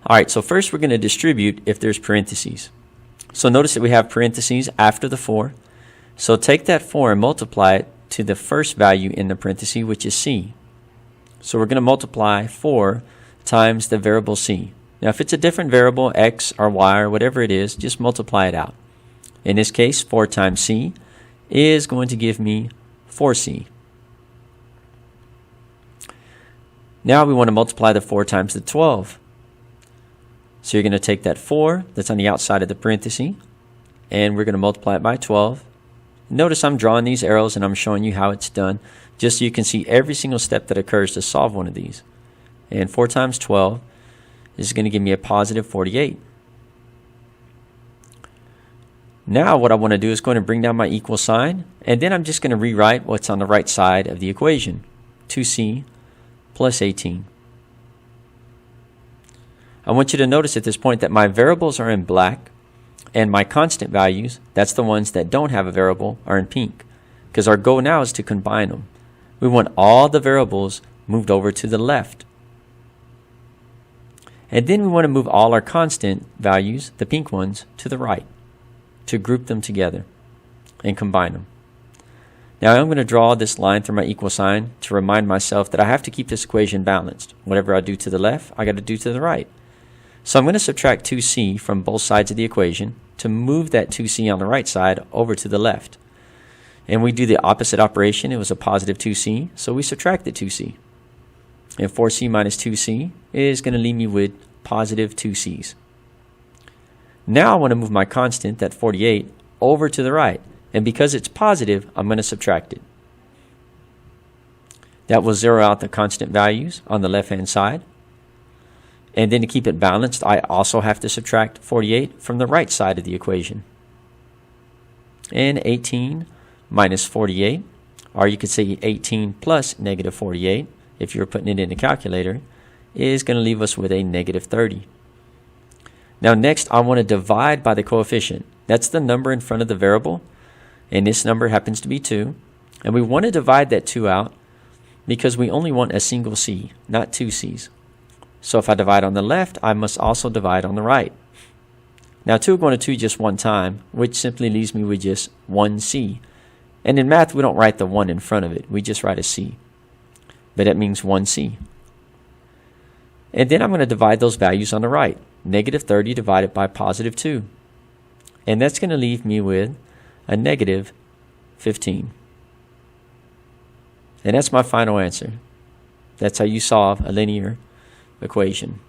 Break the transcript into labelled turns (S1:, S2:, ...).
S1: All right, so first we're going to distribute if there's parentheses. So notice that we have parentheses after the 4. So take that 4 and multiply it to the first value in the parenthesis, which is c. So we're going to multiply 4 times the variable c. Now if it's a different variable, x or y or whatever it is, just multiply it out. In this case, 4 times c is going to give me 4c. Now we want to multiply the 4 times the 12. So you're going to take that 4 that's on the outside of the parenthesis, and we're going to multiply it by 12. Notice I'm drawing these arrows and I'm showing you how it's done, just so you can see every single step that occurs to solve one of these. And 4 times 12 is going to give me a positive 48. Now what I want to do is going to bring down my equal sign, and then I'm just going to rewrite what's on the right side of the equation. 2c plus 18. I want you to notice at this point that my variables are in black, and my constant values, that's the ones that don't have a variable, are in pink, because our goal now is to combine them. We want all the variables moved over to the left. And then we want to move all our constant values, the pink ones, to the right, to group them together and combine them. Now I'm going to draw this line through my equal sign to remind myself that I have to keep this equation balanced. Whatever I do to the left, I got to do to the right. So I'm going to subtract 2c from both sides of the equation to move that 2c on the right side over to the left. And we do the opposite operation. It was a positive 2c, so we subtracted 2c. And 4c minus 2c is going to leave me with positive 2c's. Now I want to move my constant, that 48, over to the right. And because it's positive, I'm going to subtract it. That will zero out the constant values on the left-hand side. And then to keep it balanced, I also have to subtract 48 from the right side of the equation. And 18 minus 48, or you could say 18 plus negative 48, if you're putting it in the calculator, is going to leave us with a negative 30. Now next, I want to divide by the coefficient. That's the number in front of the variable, and this number happens to be 2. And we want to divide that 2 out because we only want a single c, not 2 c's. So if I divide on the left, I must also divide on the right. Now 2 are going to 2 just one time, which simply leaves me with just 1c. And in math, we don't write the 1 in front of it. We just write a c. But that means 1c. And then I'm going to divide those values on the right. Negative 30 divided by positive 2. And that's going to leave me with a negative 15. And that's my final answer. That's how you solve a linear equation.